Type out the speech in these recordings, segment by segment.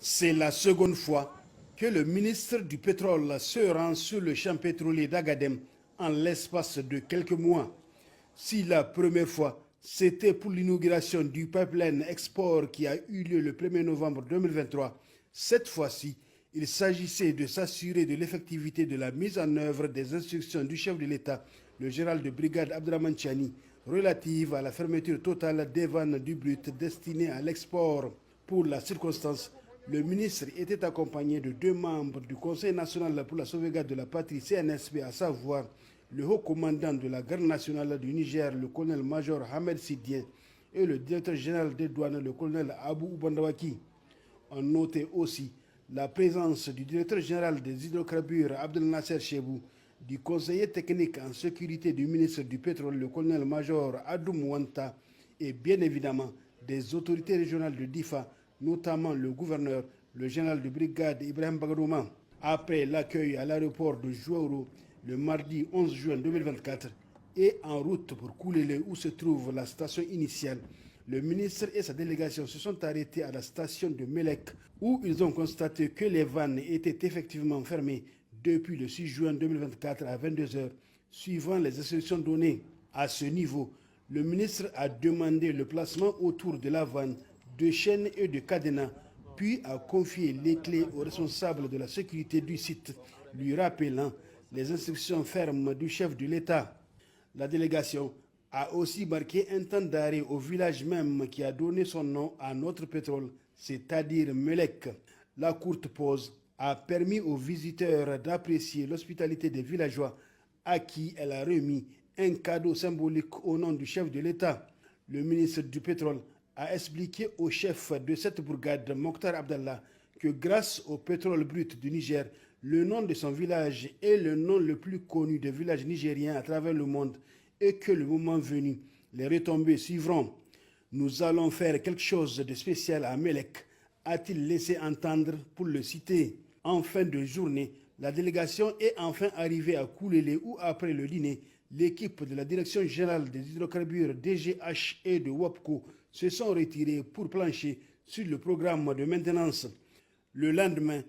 C'est la seconde fois que le ministre du Pétrole se rend sur le champ pétrolier d'Agadem en l'espace de quelques mois. Si la première fois, c'était pour l'inauguration du pipeline export qui a eu lieu le 1er novembre 2023, cette fois-ci, il s'agissait de s'assurer de l'effectivité de la mise en œuvre des instructions du chef de l'État, le général de brigade Abdraman Chani, relative à la fermeture totale des vannes du brut destinées à l'export. Pour la circonstance, le ministre était accompagné de 2 membres du Conseil national pour la sauvegarde de la patrie CNSP, à savoir le haut commandant de la garde nationale du Niger, le colonel-major Ahmed Sidien, et le directeur général des douanes, le colonel Abou Oubandawaki. On notait aussi la présence du directeur général des hydrocarbures, Abdel Nasser Chebou, du conseiller technique en sécurité du ministre du Pétrole, le colonel-major Adoum Wanta, et bien évidemment des autorités régionales de Difa, notamment le gouverneur, le général de brigade Ibrahim Bagadouma. Après l'accueil à l'aéroport de Jouaouro le mardi 11 juin 2024 et en route pour Koulélé où se trouve la station initiale, le ministre et sa délégation se sont arrêtés à la station de Melek où ils ont constaté que les vannes étaient effectivement fermées depuis le 6 juin 2024 à 22 h, suivant les instructions données. À ce niveau, le ministre a demandé le placement autour de la vanne de chaînes et de cadenas, puis a confié les clés au responsable de la sécurité du site, lui rappelant les instructions fermes du chef de l'État. La délégation a aussi marqué un temps d'arrêt au village même qui a donné son nom à notre pétrole, c'est-à-dire Melek. La courte pause a permis aux visiteurs d'apprécier l'hospitalité des villageois à qui elle a remis un cadeau symbolique au nom du chef de l'État. Le ministre du Pétrole a expliqué au chef de cette bourgade, Mokhtar Abdallah, que grâce au pétrole brut du Niger, le nom de son village est le nom le plus connu des villages nigériens à travers le monde et que le moment venu, les retombées suivront. Nous allons faire quelque chose de spécial à Melek, a-t-il laissé entendre pour le citer. En fin de journée, la délégation est enfin arrivée à Koulélé où, après le dîner, l'équipe de la Direction générale des hydrocarbures DGH et de WAPCO se sont retirés pour plancher sur le programme de maintenance. Le lendemain,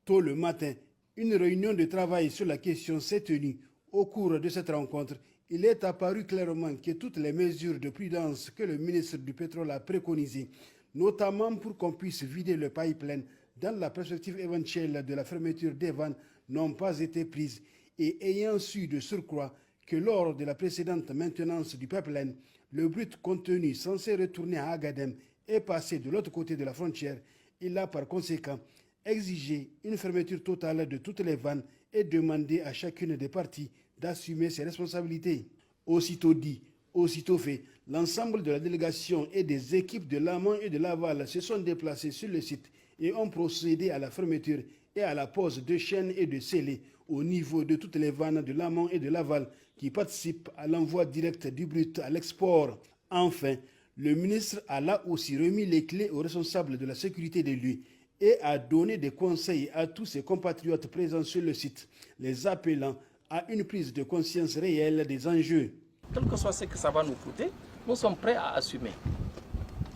tôt le matin, une réunion de travail sur la question s'est tenue. Au cours de cette rencontre, il est apparu clairement que toutes les mesures de prudence que le ministre du Pétrole a préconisées, notamment pour qu'on puisse vider le pipeline dans la perspective éventuelle de la fermeture des vannes, n'ont pas été prises. Et ayant su de surcroît que lors de la précédente maintenance du pipeline, le brut contenu censé retourner à Agadem est passé de l'autre côté de la frontière, il a par conséquent exigé une fermeture totale de toutes les vannes et demandé à chacune des parties d'assumer ses responsabilités. Aussitôt dit, aussitôt fait, l'ensemble de la délégation et des équipes de l'amont et de l'aval se sont déplacés sur le site et ont procédé à la fermeture et à la pose de chaînes et de scellés au niveau de toutes les vannes de l'amont et de l'aval qui participent à l'envoi direct du brut à l'export. Enfin, le ministre a là aussi remis les clés aux responsables de la sécurité des lieux et a donné des conseils à tous ses compatriotes présents sur le site, les appelant à une prise de conscience réelle des enjeux. Quel que soit ce que ça va nous coûter, nous sommes prêts à assumer.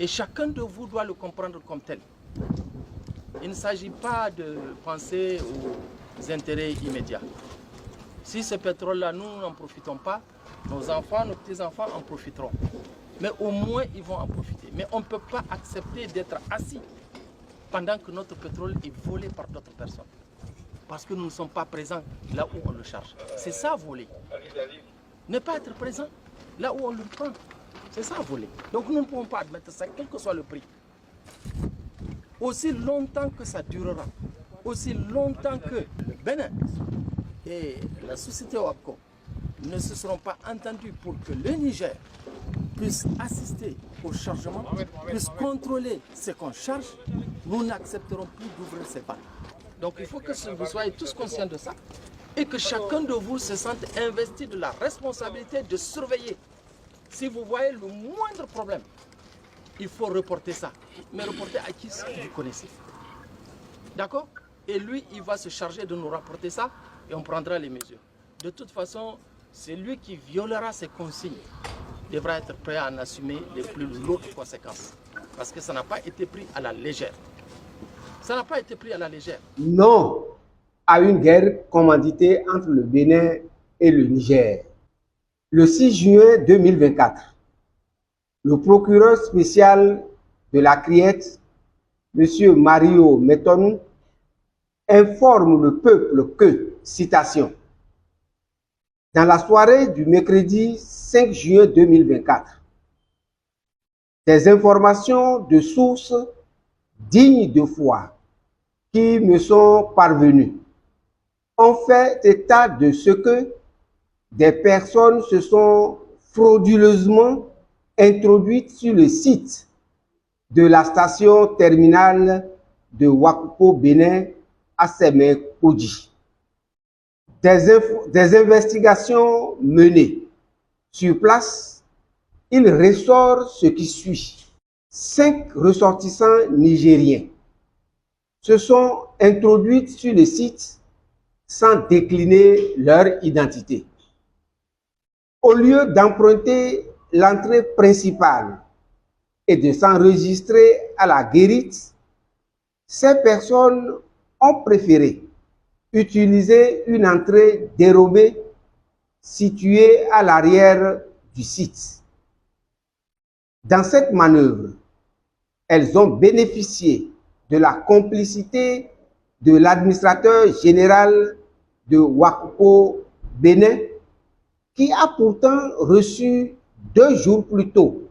Et chacun de vous doit le comprendre comme tel. Il ne s'agit pas de penser aux intérêts immédiats. Si ce pétrole-là, nous n'en profitons pas, nos enfants, nos petits-enfants en profiteront. Mais au moins, ils vont en profiter. Mais on ne peut pas accepter d'être assis pendant que notre pétrole est volé par d'autres personnes. Parce que nous ne sommes pas présents là où on le charge. C'est ça, voler. Ne pas être présent là où on le prend. C'est ça, voler. Donc nous ne pouvons pas admettre ça, quel que soit le prix. Aussi longtemps que ça durera, aussi longtemps que le Bénin et la société WAPCO ne se seront pas entendus pour que le Niger puisse assister au chargement, puisse contrôler ce qu'on charge, nous n'accepterons plus d'ouvrir ces vannes. Donc il faut que vous soyez tous conscients de ça et que chacun de vous se sente investi de la responsabilité de surveiller. Si vous voyez le moindre problème, il faut reporter ça. Mais reporter à qui vous connaissez. D'accord? Et lui, il va se charger de nous rapporter ça et on prendra les mesures. De toute façon, c'est lui qui violera ses consignes. Devra être prêt à en assumer les plus lourdes conséquences. Parce que ça n'a pas été pris à la légère. Ça n'a pas été pris à la légère. Non à une guerre commanditée entre le Bénin et le Niger. Le 6 juin 2024, le procureur spécial de la Criette, M. Mario Metonou, informe le peuple que, citation, dans la soirée du mercredi 5 juin 2024, des informations de sources dignes de foi qui me sont parvenues ont fait état de ce que des personnes se sont frauduleusement introduites sur le site de la station terminale de Ouakoupo Bénin à Sémé-Kodji. Des investigations menées sur place, il ressort ce qui suit. 5 ressortissants nigériens se sont introduits sur le site sans décliner leur identité. Au lieu d'emprunter l'entrée principale et de s'enregistrer à la guérite, ces personnes ont préféré utiliser une entrée dérobée située à l'arrière du site. Dans cette manœuvre, elles ont bénéficié de la complicité de l'administrateur général de Ouakoupo Bénin, qui a pourtant reçu 2 jours plus tôt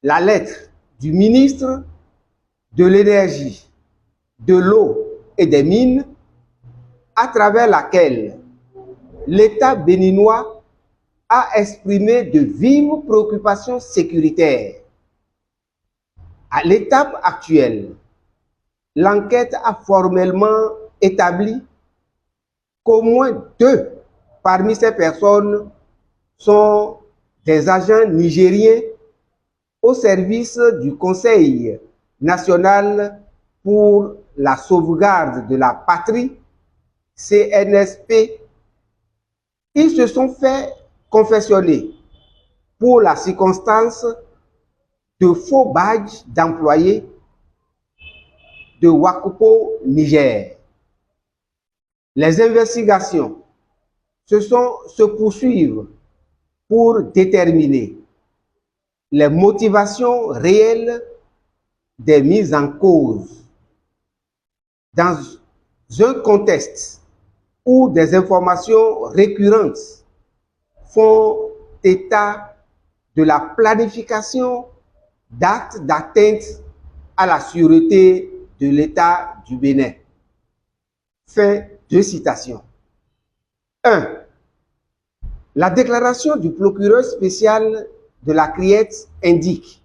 la lettre du ministre de l'Énergie, de l'Eau et des Mines, à travers laquelle l'État béninois a exprimé de vives préoccupations sécuritaires. À l'étape actuelle, l'enquête a formellement établi qu'au moins 2 parmi ces personnes sont des agents nigériens au service du Conseil national pour la sauvegarde de la patrie, CNSP. Ils se sont fait confectionner pour la circonstance de faux badges d'employés de Ouakoupo, Niger. Les investigations se poursuivent pour déterminer les motivations réelles des mises en cause. Dans un contexte où des informations récurrentes font état de la planification d'actes d'atteinte à la sûreté de l'État du Bénin. Fin de citation. 1. La déclaration du procureur spécial de la Criette indique,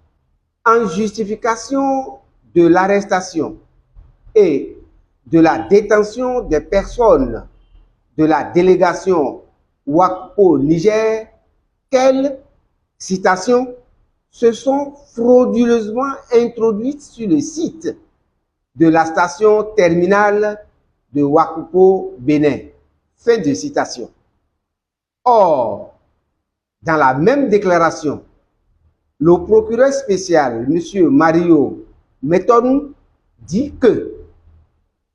en justification de l'arrestation et de la détention des personnes de la délégation Ouakoupo Niger, qu'elles, citation, se sont frauduleusement introduites sur le site de la station terminale de Ouakoupo Bénin. Fin de citation. Or, dans la même déclaration, le procureur spécial, M. Mario Metonou, dit que,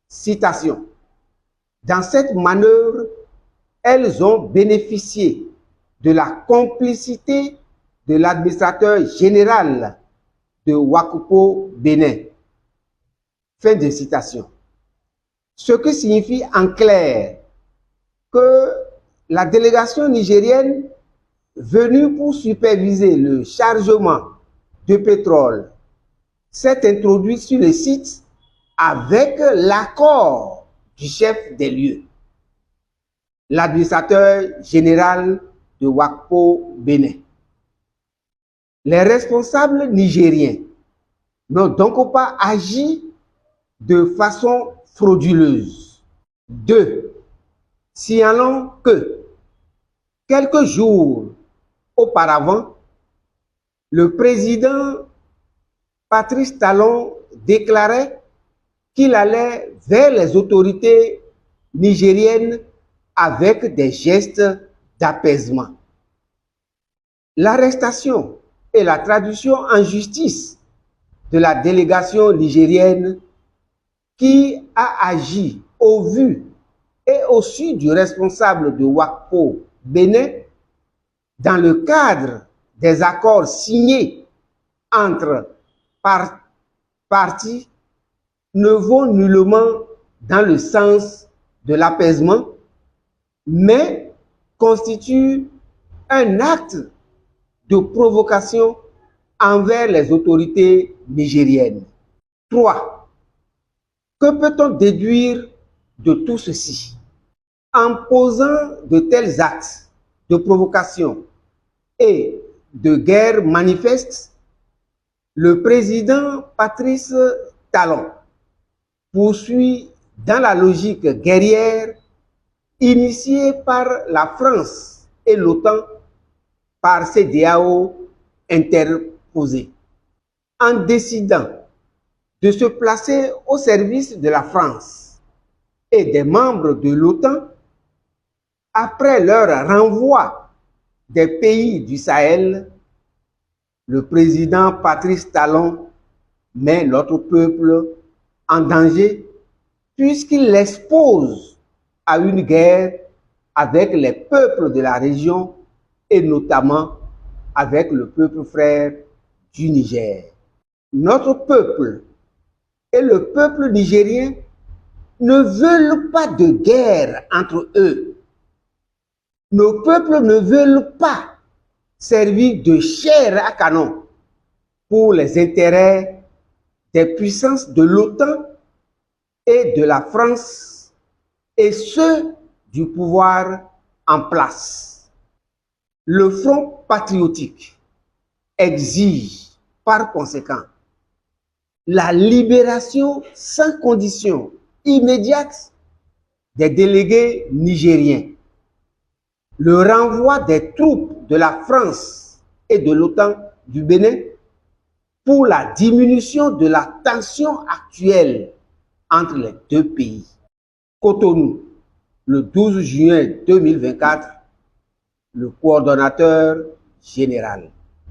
citation, dans cette manœuvre, elles ont bénéficié de la complicité de l'administrateur général de Ouakoupo Bénin. Fin de citation. Ce qui signifie en clair que la délégation nigérienne venue pour superviser le chargement de pétrole s'est introduite sur le site avec l'accord du chef des lieux, l'administrateur général de Ouakoupo Bénin. Les responsables nigériens n'ont donc pas agi de façon frauduleuse. 2. Signalons que, quelques jours auparavant, le président Patrice Talon déclarait qu'il allait vers les autorités nigériennes avec des gestes d'apaisement. L'arrestation et la traduction en justice de la délégation nigérienne qui a agi au vu et au su du responsable de WACPO Bénin dans le cadre des accords signés entre parties ne vont nullement dans le sens de l'apaisement, mais constitue un acte de provocation envers les autorités nigériennes. 3. Que peut-on déduire de tout ceci? En posant de tels actes de provocation et de guerre manifeste, le président Patrice Talon poursuit dans la logique guerrière initiée par la France et l'OTAN par CEDEAO interposés. En décidant de se placer au service de la France et des membres de l'OTAN, après leur renvoi des pays du Sahel, le président Patrice Talon met notre peuple en danger puisqu'il l'expose à une guerre avec les peuples de la région et notamment avec le peuple frère du Niger. Notre peuple et le peuple nigérien ne veulent pas de guerre entre eux. Nos peuples ne veulent pas servir de chair à canon pour les intérêts des puissances de l'OTAN et de la France et ceux du pouvoir en place. Le Front patriotique exige par conséquent la libération sans condition immédiate des délégués nigériens, le renvoi des troupes de la France et de l'OTAN du Bénin pour la diminution de la tension actuelle entre les deux pays. Cotonou, le 12 juin 2024, le coordonnateur général.